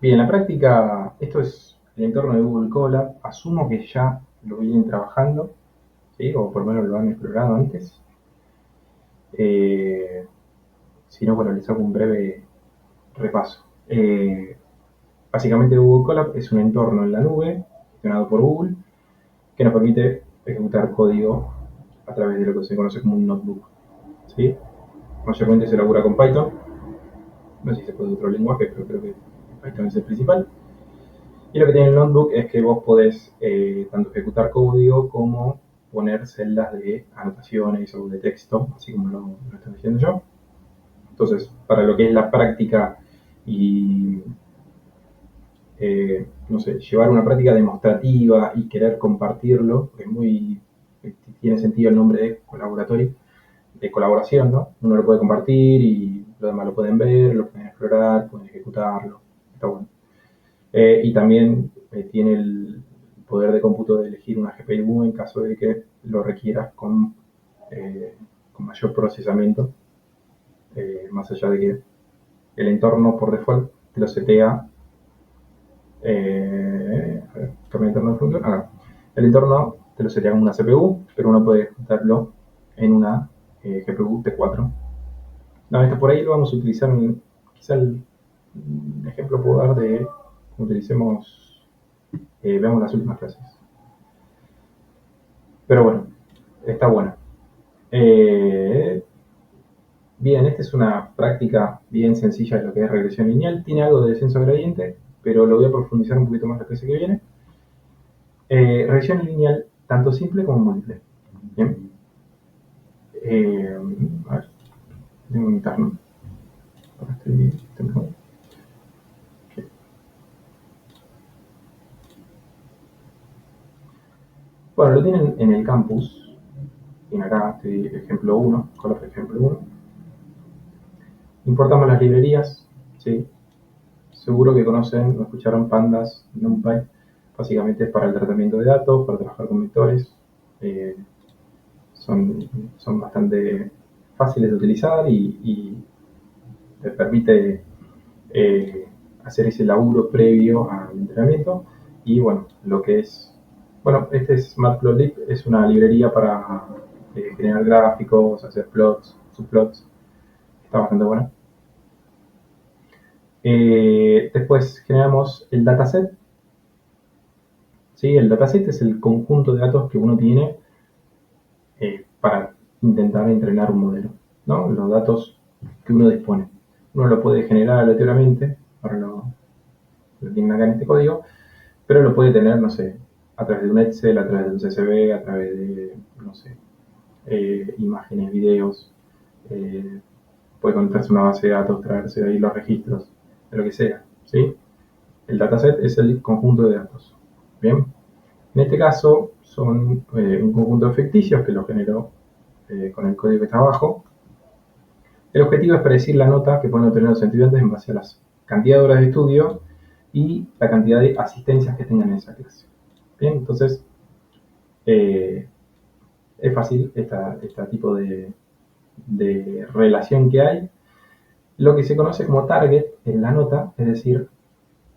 Bien, la práctica, esto es el entorno de Google Colab. Asumo que ya lo vienen trabajando, ¿sí? O por lo menos lo han explorado antes. Eh, si no, bueno, les hago un breve repaso. Básicamente Google Colab es un entorno en la nube gestionado por Google que nos permite ejecutar código a través de lo que se conoce como un notebook, ¿sí? Mayormente se elabora con Python. No sé si se puede otro lenguaje, pero creo que Python es el principal. Y lo que tiene el notebook es que vos podés tanto ejecutar código como poner celdas de anotaciones o de texto, así como lo estoy diciendo yo. Entonces, para lo que es la práctica y, no sé, llevar una práctica demostrativa y querer compartirlo, es muy, tiene sentido el nombre de colaboratorio, de colaboración, ¿no? Uno lo puede compartir y los demás lo pueden ver, lo pueden explorar, pueden ejecutarlo. Está bueno. Y también tiene el poder de cómputo de elegir una GPU en caso de que lo requieras con mayor procesamiento, más allá de que el entorno por default te lo setea. A ver, cambia el entorno de función. El entorno te lo setea como una CPU, pero uno puede ejecutarlo en una GPU T4. No, esto por ahí lo vamos a utilizar quizá el ejemplo puedo dar de utilicemos, veamos las últimas clases. Pero bueno, está bueno. Eh, Bien, esta es una práctica bien sencilla de lo que es regresión lineal. Tiene algo de descenso gradiente, pero lo voy a profundizar un poquito más la clase que viene. Regresión lineal, tanto simple como múltiple. Bien. Eh, a ver, tengo un interno. Bueno, lo tienen en el campus. Y acá estoy ejemplo 1, color ejemplo 1. Importamos las librerías, ¿sí? Seguro que conocen o escucharon Pandas, NumPy. Básicamente es para el tratamiento de datos, para trabajar con vectores. Eh, son, son bastante fáciles de utilizar y te permite eh, hacer ese laburo previo al entrenamiento. Y bueno, lo que es, bueno, este es Matplotlib, es una librería para generar gráficos, hacer plots, subplots. Está bastante buena. Después generamos el dataset. ¿Sí? El dataset es el conjunto de datos que uno tiene para intentar entrenar un modelo, ¿no? Los datos que uno dispone. Uno lo puede generar aleatoriamente, ahora lo tienen acá en este código, pero lo puede tener, no sé, a través de un Excel, a través de un CSV, a través de, no sé, imágenes, videos, eh, puede conectarse a una base de datos, traerse de ahí los registros, de lo que sea, ¿sí? El dataset es el conjunto de datos, ¿bien? En este caso son un conjunto de ficticios que lo generó con el código que está abajo. El objetivo es predecir la nota que pueden obtener los estudiantes en base a las cantidad de horas de estudio y la cantidad de asistencias que tengan en esa clase. Bien, entonces eh, es fácil este tipo de relación que hay. Lo que se conoce como target en la nota, es decir,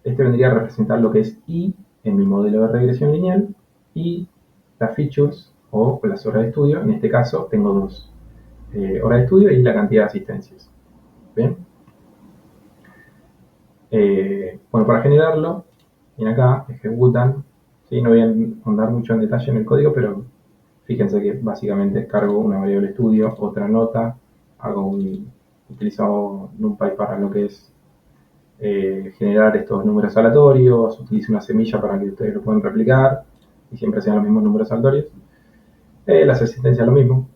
este vendría a representar lo que es I en mi modelo de regresión lineal y las features o las horas de estudio. En este caso tengo dos, horas de estudio y la cantidad de asistencias. Bien. Bueno, para generarlo, vienen acá, ejecutan. ¿Sí? No voy a ahondar mucho en detalle en el código, pero fíjense que básicamente cargo una variable estudio, otra nota, utilizo NumPy para lo que es generar estos números aleatorios, utilizo una semilla para que ustedes lo puedan replicar y siempre sean los mismos números aleatorios. Las asistencias lo mismo.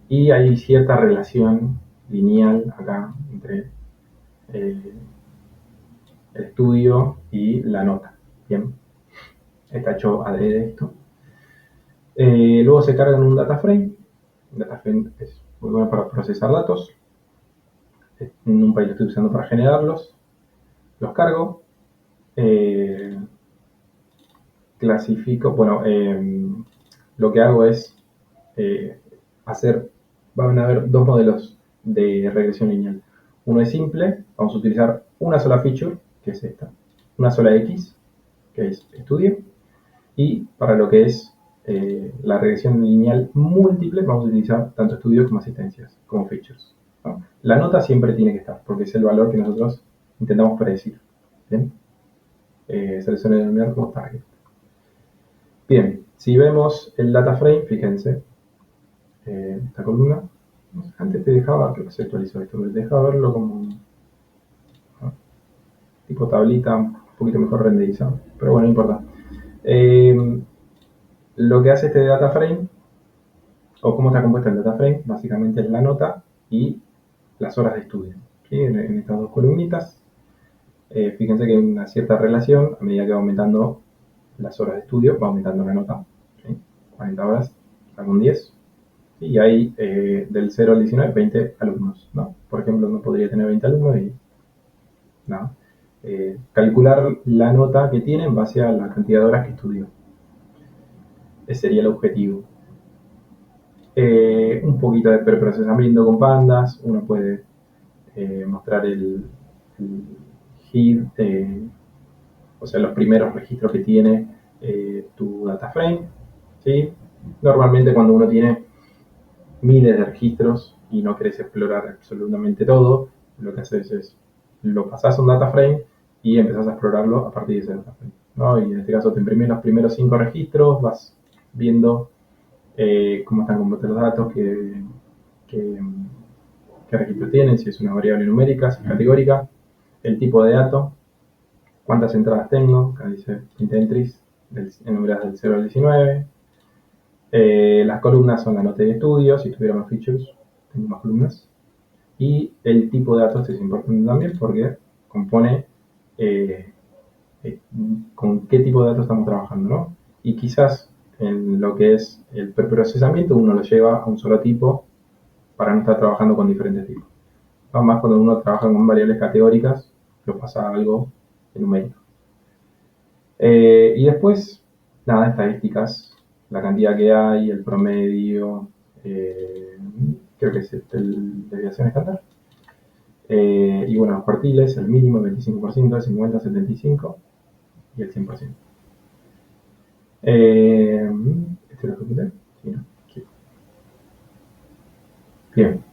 Y hay cierta relación lineal acá entre eh, el estudio y la nota. Bien, está hecho adrede esto. Luego se carga en un data frame. Un data frame es muy bueno para procesar datos. En un país lo estoy usando para generarlos. Los cargo. Eh, Clasifico. Bueno, lo que hago es eh, hacer. Van a haber dos modelos de regresión lineal. Uno es simple. Vamos a utilizar una sola feature. que es esta. Una sola X, que es estudio, y para lo que es la regresión lineal múltiple vamos a utilizar tanto estudios como asistencias, como features, ¿no? La nota siempre tiene que estar, porque es el valor que nosotros intentamos predecir. ¿Bien? Se le suele denominar como target. Bien, si vemos el data frame, fíjense, esta columna, antes te dejaba, creo que se actualizó esto, te dejaba verlo como, ¿no?, tipo tablita, un poquito mejor renderizado, pero bueno, no importa. Lo que hace este data frame, o cómo está compuesta el data frame, básicamente es la nota y las horas de estudio. ¿Sí? En estas dos columnitas, fíjense que hay una cierta relación, a medida que va aumentando las horas de estudio, va aumentando la nota. ¿Sí? 40 horas, algún 10. Y hay del 0 al 19, 20 alumnos, ¿no? Por ejemplo, no podría tener 20 alumnos y nada. Calcular la nota que tiene en base a la cantidad de horas que estudió. Ese sería el objetivo. Un poquito de preprocesamiento con pandas. Uno puede mostrar el head, o sea, los primeros registros que tiene tu data frame. ¿Sí? Normalmente cuando uno tiene miles de registros y no querés explorar absolutamente todo, lo que haces es lo pasás a un data frame y empezás a explorarlo a partir de ese data frame, ¿no? Y en este caso te imprimís los primeros 5 registros, vas viendo cómo están compuestos los datos, qué, qué registro tienen, si es una variable numérica, si es categórica, el tipo de dato, cuántas entradas tengo, acá dice int entries, enumeradas del 0 al 19. Las columnas son la nota de estudio, si tuviera más features, tengo más columnas. Y el tipo de datos es importante también porque compone eh, con qué tipo de datos estamos trabajando, ¿no? Y quizás en lo que es el preprocesamiento uno lo lleva a un solo tipo para no estar trabajando con diferentes tipos. ¿No? Más cuando uno trabaja con variables categóricas, lo pasa a algo numérico. Y después, nada, estadísticas, la cantidad que hay, el promedio, creo que es el desviación estándar. Y bueno, los cuartiles, el mínimo, el 25%, el 50%, el 75% y el 100%. ¿Este lo ejecuté? Sí, ¿no? Sí. Bien.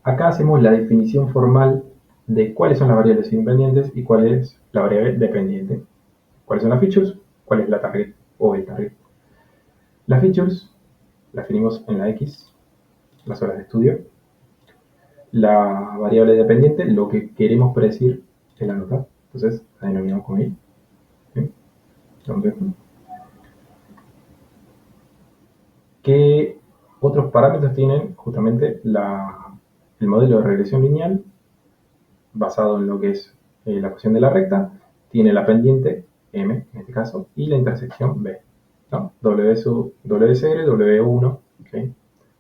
Acá hacemos la definición formal de cuáles son las variables independientes y cuál es la variable dependiente. ¿Cuáles son las features? ¿Cuál es la target o el target? Las features las definimos en la X, las horas de estudio. La variable dependiente, lo que queremos predecir en la nota. Entonces la denominamos como Y. ¿Sí? Entonces, ¿qué otros parámetros tienen justamente el modelo de regresión lineal basado en lo que es la ecuación de la recta? Tiene la pendiente M, en este caso, y la intersección B, ¿no? WSR, W1, ¿okay?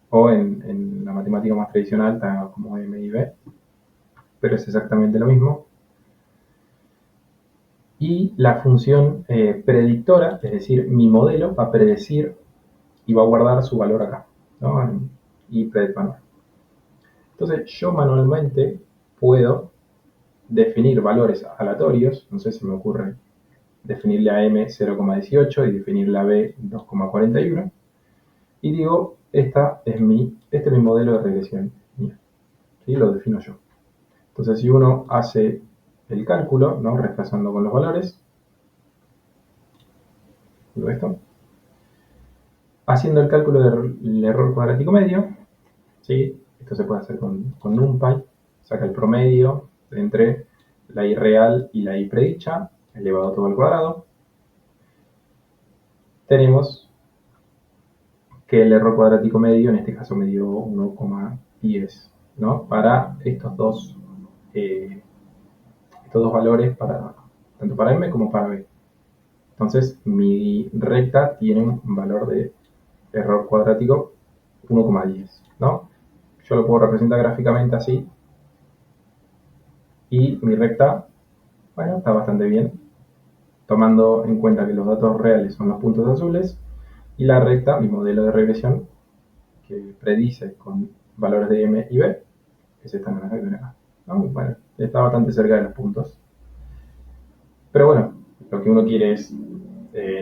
O en la matemática más tradicional está como M y B, pero es exactamente lo mismo. Y la función predictora, es decir, mi modelo va a predecir y va a guardar su valor acá, ¿no? Y predict manual. Entonces yo manualmente puedo definir valores aleatorios, no sé, se me ocurre definirle a M 0,18 y definirle a B 2,41 y digo, este es mi modelo de regresión. ¿Sí? Lo defino yo. Entonces si uno hace el cálculo, ¿no?, reemplazando con los valores, digo esto, haciendo el cálculo del error cuadrático medio, ¿sí? Esto se puede hacer con NumPy, saca el promedio entre la I real y la I predicha, elevado todo al cuadrado. Tenemos que el error cuadrático medio, en este caso me dio 1,10, ¿no? Para estos dos valores, tanto para M como para B. Entonces, mi recta tiene un valor de error cuadrático 1,10, ¿no? Yo lo puedo representar gráficamente así. Y mi recta, bueno, está bastante bien, tomando en cuenta que los datos reales son los puntos azules y la recta, mi modelo de regresión, que predice con valores de M y B, es esta naranja que ven acá, ¿no? Bueno, está bastante cerca de los puntos. Pero bueno, lo que uno quiere es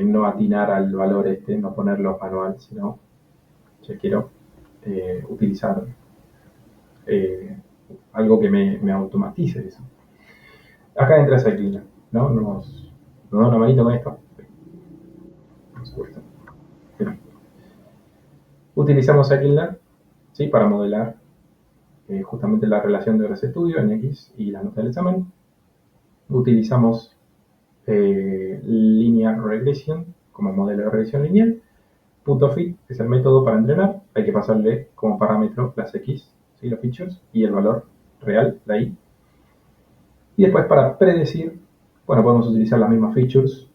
no atinar al valor no ponerlo manual, sino yo quiero utilizar algo que me automatice eso. Acá entra Cyclina, ¿no? Nos da una manito con esto. Por supuesto. Bien. Utilizamos Cyclina, ¿sí? Para modelar justamente la relación de RStudio en X y la nota del examen. Utilizamos Linear Regression como modelo de regresión lineal. .fit es el método para entrenar. Hay que pasarle como parámetro las X, ¿sí? Los features, y el valor real, la Y. Y después para predecir, bueno, podemos utilizar las mismas features.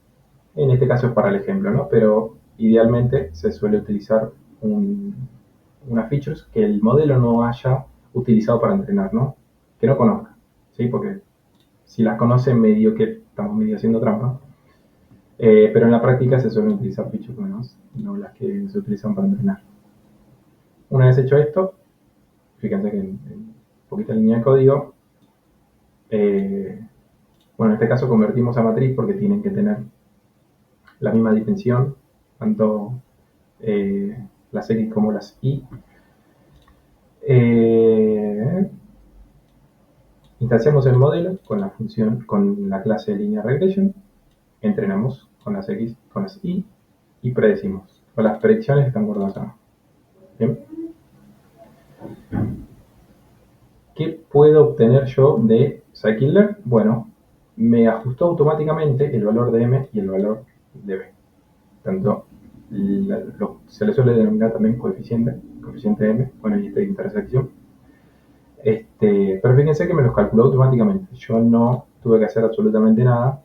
En este caso es para el ejemplo, ¿no? Pero idealmente se suele utilizar unas features que el modelo no haya utilizado para entrenar, ¿no? Que no conozca, ¿sí? Porque si las conoce, medio que estamos medio haciendo trampa. Pero en la práctica se suelen utilizar features nuevas, no las que se utilizan para entrenar. Una vez hecho esto, fíjense que en poquita línea de código, bueno, en este caso convertimos a matriz porque tienen que tener la misma dimensión, tanto las X como las Y. Instanciamos el modelo con la función, con la clase linear regression, entrenamos con las X, con las Y y predecimos. Las predicciones están guardadas acá. Bien. ¿Qué puedo obtener yo de Scikit-Learn? Bueno, me ajustó automáticamente el valor de M y el valor de B. Tanto se le suele denominar también coeficiente M, bueno, y esta intersección. Pero fíjense que me los calculó automáticamente. Yo no tuve que hacer absolutamente nada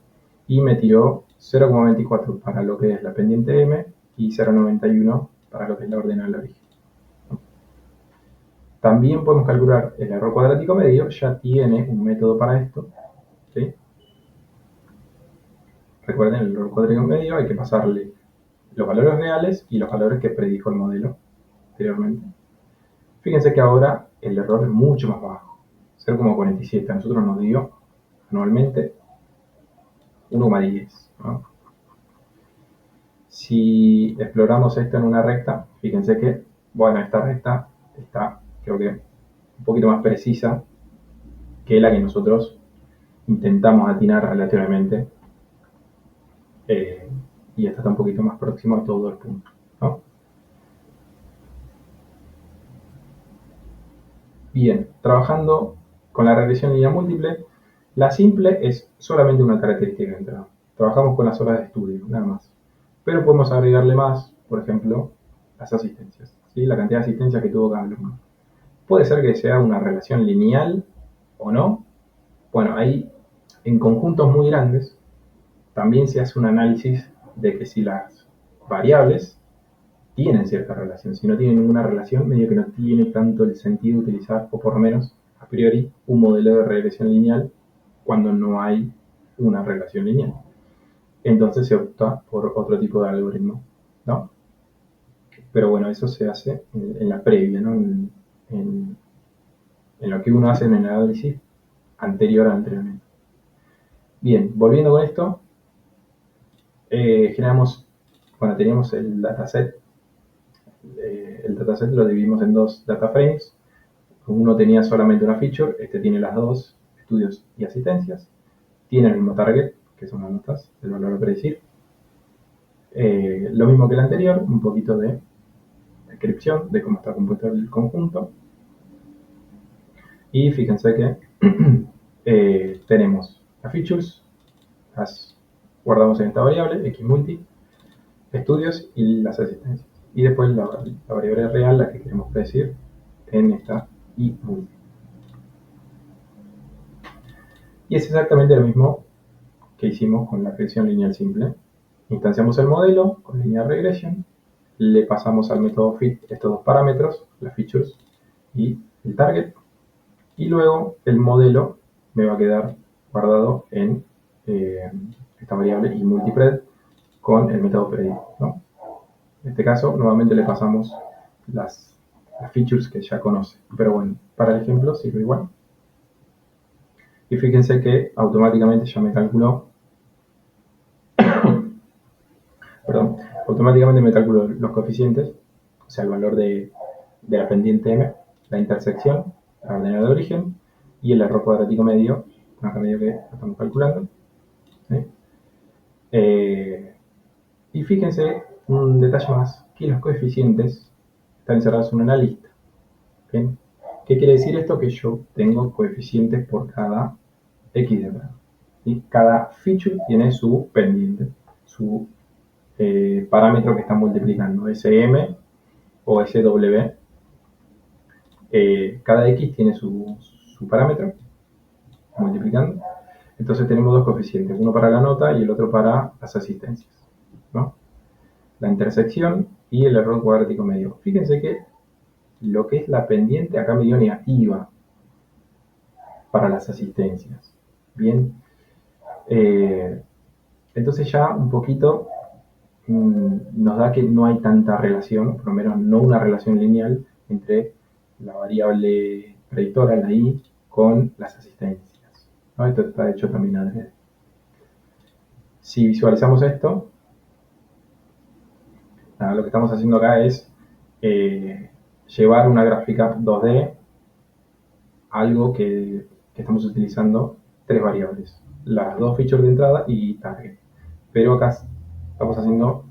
y me tiró 0,24 para lo que es la pendiente M y 0,91 para lo que es la ordenada de origen. También podemos calcular el error cuadrático medio, ya tiene un método para esto, ¿sí? Recuerden, el error cuadrático medio hay que pasarle los valores reales y los valores que predijo el modelo anteriormente. Fíjense que ahora el error es mucho más bajo, 0,47. A nosotros nos dio anualmente 1,10, ¿no? Si exploramos esto en una recta, fíjense que, bueno, esta recta está, creo que, un poquito más precisa que la que nosotros intentamos atinar aleatoriamente, y esta está un poquito más próximo a todo el punto, ¿no? Bien, trabajando con la regresión lineal múltiple, la simple es solamente una característica de entrada. Trabajamos con las horas de estudio, nada más. Pero podemos agregarle más, por ejemplo, las asistencias, ¿sí? La cantidad de asistencias que tuvo cada alumno. Puede ser que sea una relación lineal o no. Bueno, ahí en conjuntos muy grandes también se hace un análisis de que si las variables tienen cierta relación. Si no tienen ninguna relación, medio que no tiene tanto el sentido utilizar, o por lo menos a priori, un modelo de regresión lineal cuando no hay una relación lineal. Entonces se opta por otro tipo de algoritmo, ¿no? Pero bueno, eso se hace en la previa, ¿no? En lo que uno hace en el análisis anterior al entrenamiento. Bien, volviendo con esto, generamos, bueno, teníamos el dataset. El dataset lo dividimos en dos data frames. Uno tenía solamente una feature, este tiene las dos, estudios y asistencias. Tiene el mismo target, que son las notas, el valor a predecir. Lo mismo que el anterior, un poquito de descripción de cómo está compuesto el conjunto. Y fíjense que tenemos las features, las guardamos en esta variable, xmulti, estudios y las asistencias. Y después la variable real, la que queremos predecir, en esta imulti. Y es exactamente lo mismo que hicimos con la regresión lineal simple. Instanciamos el modelo con linear regression, le pasamos al método fit estos dos parámetros, las features y el target, y luego el modelo me va a quedar guardado en esta variable y multipred con el método predict, ¿no? En este caso, nuevamente le pasamos las features que ya conoce, pero bueno, para el ejemplo sirve igual. Y fíjense que automáticamente ya me calculó perdón, automáticamente me calculo los coeficientes, o sea, el valor de la pendiente m, la intersección, la ordenada de origen y el error cuadrático medio, acá medio que estamos calculando. ¿Sí? Y fíjense un detalle más, que los coeficientes están encerrados en una lista. ¿Bien? ¿Qué quiere decir esto? Que yo tengo coeficientes por cada x de grado. ¿Sí? Cada feature tiene su pendiente, su parámetro que está multiplicando, SM o SW. Cada x tiene su parámetro multiplicando. Entonces tenemos dos coeficientes, uno para la nota y el otro para las asistencias, ¿no? La intersección y el error cuadrático medio. Fíjense que lo que es la pendiente acá me dio negativa para las asistencias. Bien, entonces ya un poquito nos da que no hay tanta relación, por lo menos no una relación lineal entre la variable predictora, la i, con las asistencias, ¿no? Esto está hecho también adrede. Si visualizamos esto, nada, lo que estamos haciendo acá es llevar una gráfica 2D a algo que estamos utilizando tres variables, las dos features de entrada y target. Pero acá estamos haciendo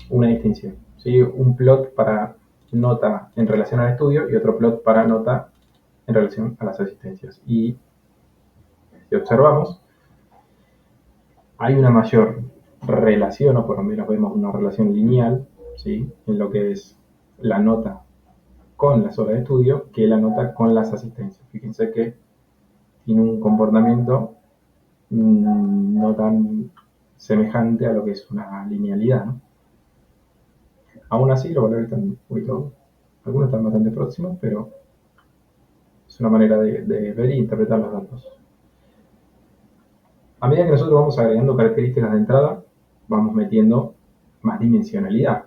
una distinción, ¿sí? Un plot para nota en relación al estudio y otro plot para nota en relación a las asistencias. Y si observamos, hay una mayor relación, o por lo menos vemos una relación lineal, ¿sí? En lo que es la nota con las horas de estudio que la nota con las asistencias. Fíjense que tiene un comportamiento no tan semejante a lo que es una linealidad, ¿no? Aún así, los valores están un poquito, algunos están bastante próximos, pero es una manera de ver e interpretar los datos. A medida que nosotros vamos agregando características de entrada, vamos metiendo más dimensionalidad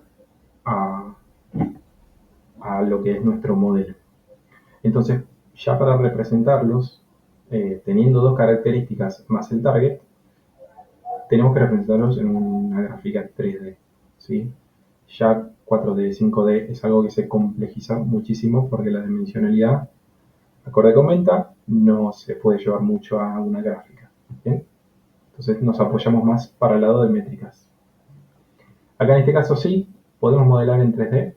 a lo que es nuestro modelo. Entonces, ya para representarlos, teniendo dos características más el target, tenemos que representarlos en una gráfica 3D, ¿sí? Ya 4D, 5D es algo que se complejiza muchísimo porque la dimensionalidad, acorde con aumenta, no se puede llevar mucho a una gráfica, ¿bien? Entonces nos apoyamos más para el lado de métricas. Acá en este caso sí, podemos modelar en 3D.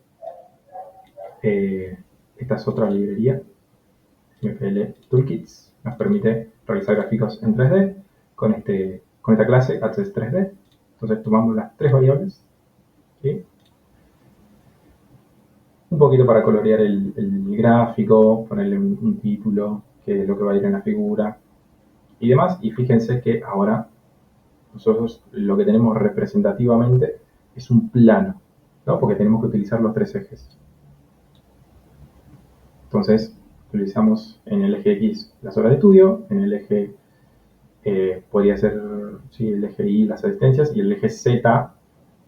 Esta es otra librería, MPL Toolkits, nos permite realizar gráficos en 3D con esta clase Access 3D. Entonces tomamos las tres variables, ¿sí? Un poquito para colorear el gráfico, ponerle un título, que es lo que va a ir en la figura y demás. Y fíjense que ahora nosotros lo que tenemos representativamente es un plano, ¿no? Porque tenemos que utilizar los tres ejes. Entonces, utilizamos en el eje X las horas de estudio, en el eje podría ser sí, el eje Y las asistencias y el eje Z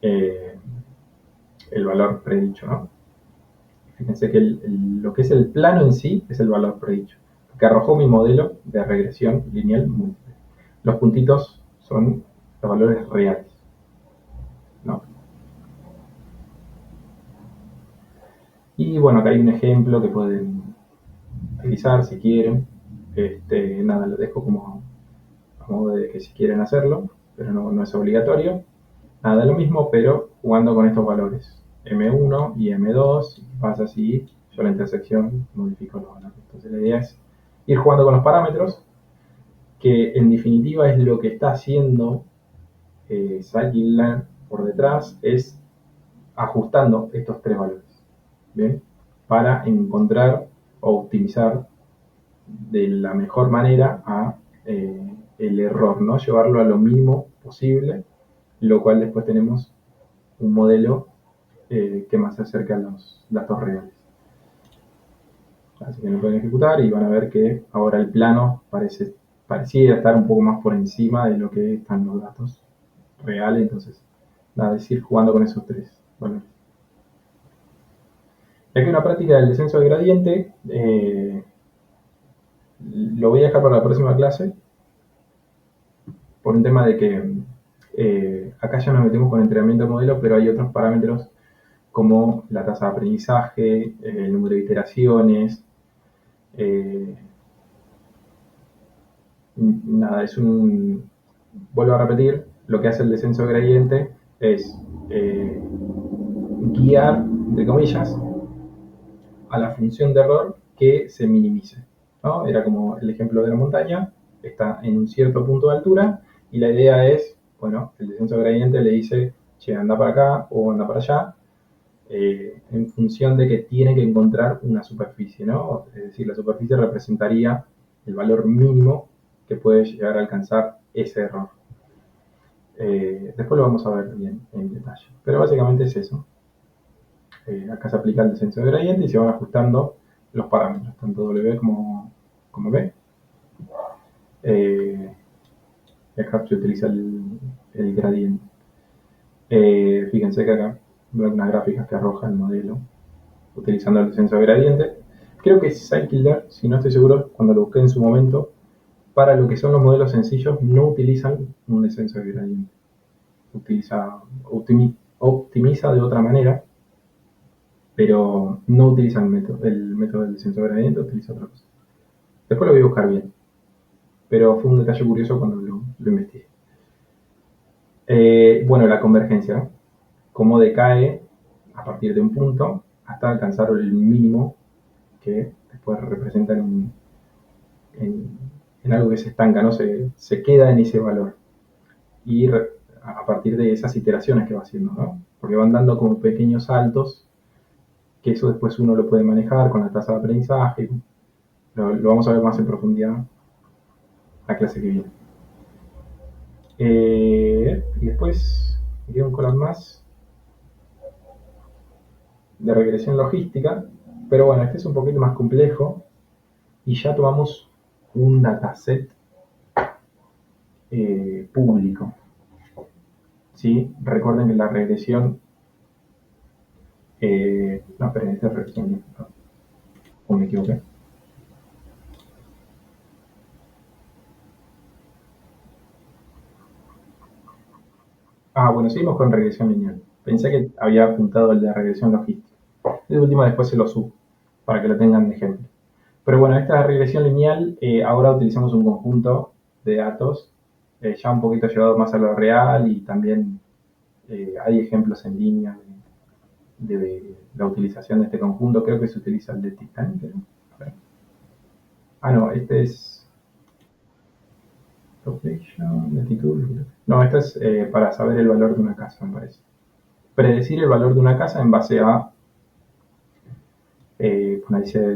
el valor predicho, ¿no? Fíjense que lo que es el plano en sí es el valor predicho, que arrojó mi modelo de regresión lineal múltiple. Los puntitos son los valores reales, ¿no? Y bueno, acá hay un ejemplo que pueden utilizar si quieren. Nada, lo dejo como a modo de que si quieren hacerlo, pero no es obligatorio. Nada, lo mismo, pero jugando con estos valores. M1 y M2, y pasa así, yo la intersección modifico los valores. Entonces la idea es ir jugando con los parámetros, que en definitiva es lo que está haciendo Scikit-learn por detrás, es ajustando estos tres valores, ¿bien? Para encontrar o optimizar de la mejor manera el error, ¿no? Llevarlo a lo mínimo posible, lo cual después tenemos un modelo que más se acerca a los datos reales. Así que lo pueden ejecutar y van a ver que ahora el plano pareciera estar un poco más por encima de lo que están los datos reales. Entonces, nada, es ir jugando con esos tres valores. Y aquí una práctica del descenso del gradiente. Lo voy a dejar para la próxima clase por un tema de que Acá ya nos metemos con entrenamiento de modelo, pero hay otros parámetros como la tasa de aprendizaje, el número de iteraciones. eh, Nada, vuelvo a repetir, lo que hace el descenso gradiente es eh, guiar, entre comillas, a la función de error que se minimice, ¿no? Era como el ejemplo de la montaña, está en un cierto punto de altura y la idea es, bueno, el descenso gradiente le dice, che, anda para acá o anda para allá, en función de que tiene que encontrar una superficie, ¿no? Es decir, la superficie representaría el valor mínimo que puede llegar a alcanzar ese error. Después lo vamos a ver bien en detalle. Pero básicamente es eso. Acá se aplica el descenso de gradiente y se van ajustando los parámetros, tanto W como B. Eh, y acá se utiliza el gradiente. Fíjense que acá veo unas gráficas que arroja el modelo utilizando el descenso de gradiente. Creo que Scikit-Learn, si no estoy seguro, cuando lo busqué en su momento, para lo que son los modelos sencillos no utilizan un descenso de gradiente. Optimiza de otra manera, pero no utiliza el método del descenso de gradiente, utiliza otra cosa. Después lo voy a buscar bien, pero fue un detalle curioso cuando lo investigué. Bueno, la convergencia, ¿no? Cómo decae a partir de un punto hasta alcanzar el mínimo que después representa en, en algo que se estanca, ¿no? Se queda en ese valor. Y a partir de esas iteraciones que va haciendo, ¿no? Porque van dando como pequeños saltos, que eso después uno lo puede manejar con la tasa de aprendizaje. Lo vamos a ver más en profundidad la clase que viene. Y después iría un color más de regresión logística, pero bueno, este es un poquito más complejo y ya tomamos un dataset público. ¿Sí? Recuerden que la regresión, no, esperen, esta es regresión, o me equivoqué. Bueno, seguimos con regresión lineal. Pensé que había apuntado el de regresión logística. De última después se lo subo, para que lo tengan de ejemplo. Pero bueno, esta regresión lineal, ahora utilizamos un conjunto de datos, ya un poquito llevado más a lo real y también hay ejemplos en línea de la utilización de este conjunto. Creo que se utiliza el de Titanic. A ver. No, este es Population, latitud. No, esto es para saber el valor de una casa, me parece. Predecir el valor de una casa en base a, bueno, dice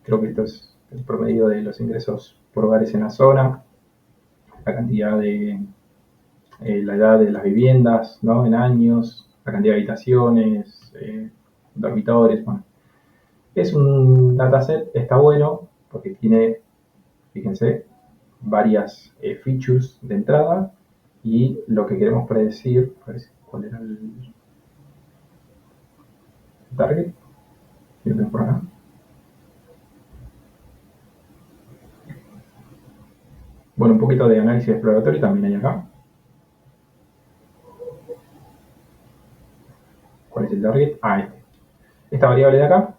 creo que esto es el promedio de los ingresos por hogares en la zona, la cantidad de, la edad de las viviendas, ¿no? En años, la cantidad de habitaciones, dormitorios, bueno. Es un dataset, está bueno, porque tiene, fíjense, varias features de entrada y lo que queremos predecir, pues, ¿cuál era el target? Yo tengo por acá. Bueno, un poquito de análisis exploratorio también hay acá. ¿Cuál es el target? Este. Esta variable de acá,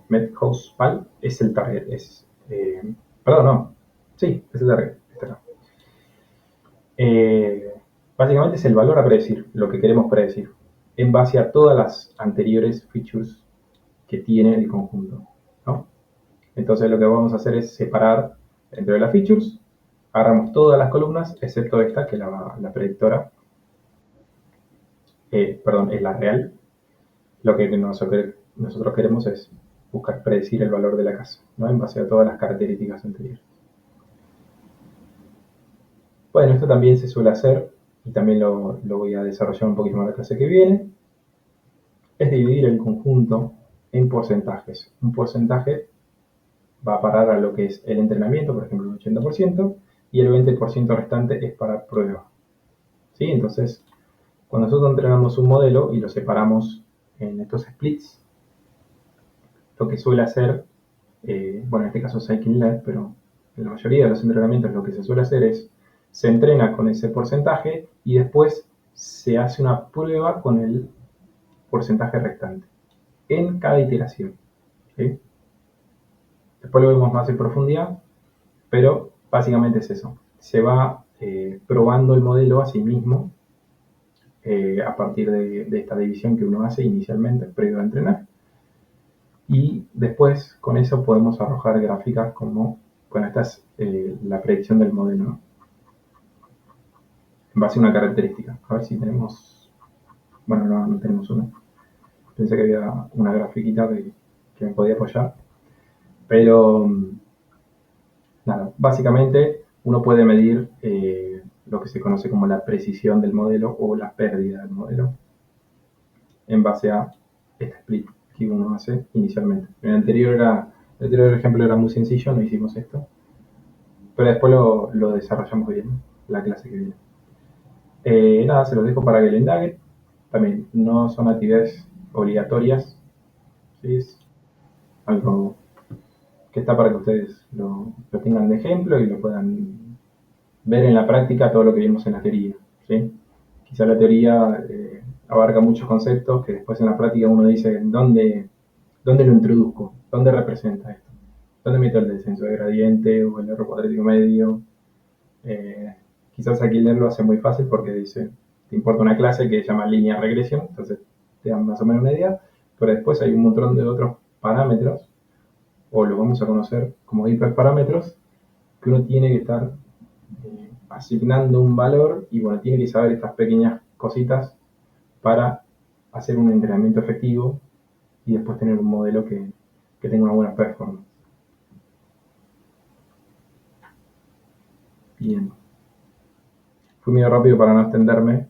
MedHousePal, es el target. Perdón, no. Sí, es el target. Este acá. Eh, Básicamente es el valor a predecir, lo que queremos predecir, en base a todas las anteriores features que tiene el conjunto, ¿no? Entonces lo que vamos a hacer es separar dentro de las features, agarramos todas las columnas, excepto esta, que es la predictora, perdón, es la real. Lo que nosotros queremos es buscar predecir el valor de la casa, ¿no? En base a todas las características anteriores. Bueno, esto también se suele hacer, y también lo voy a desarrollar un poquito más en la clase que viene, es dividir el conjunto en porcentajes. Un porcentaje va a parar a lo que es el entrenamiento, por ejemplo, un 80%, y el 20% restante es para prueba. ¿Sí? Entonces, cuando nosotros entrenamos un modelo y lo separamos en estos splits, lo que suele hacer, bueno, en este caso Scikit-Learn, pero en la mayoría de los entrenamientos lo que se suele hacer es se entrena con ese porcentaje y después se hace una prueba con el porcentaje restante en cada iteración. ¿Sí? Después lo vemos más en profundidad, pero básicamente es eso. Se va probando el modelo a sí mismo a partir de esta división que uno hace inicialmente, previo a entrenar. Y después con eso podemos arrojar gráficas como, bueno, esta es la predicción del modelo, ¿no? En base a una característica. A ver si tenemos, bueno, no tenemos una. Pensé que había una grafiquita que me podía apoyar. Pero, nada, básicamente uno puede medir lo que se conoce como la precisión del modelo o la pérdida del modelo en base a este split que uno hace inicialmente. El anterior ejemplo era muy sencillo, no hicimos esto, pero después lo desarrollamos bien la clase que viene. Nada, se los dejo para que lo indaguen. También no son actividades obligatorias, ¿sí? Es algo que está para que ustedes lo tengan de ejemplo y lo puedan ver en la práctica todo lo que vimos en la teoría. ¿Sí? Quizá la teoría abarca muchos conceptos que después en la práctica uno dice, ¿dónde lo introduzco? ¿Dónde representa esto? ¿Dónde meto el descenso de gradiente o el error cuadrático medio? Eh, Quizás aquí leerlo hace muy fácil porque dice, te importa una clase que se llama línea regresión, entonces te dan más o menos una idea, pero después hay un montón de otros parámetros, o los vamos a conocer como hiperparámetros, que uno tiene que estar asignando un valor y bueno, tiene que saber estas pequeñas cositas para hacer un entrenamiento efectivo y después tener un modelo que tenga una buena performance. Bien. Fui medio rápido para no extenderme,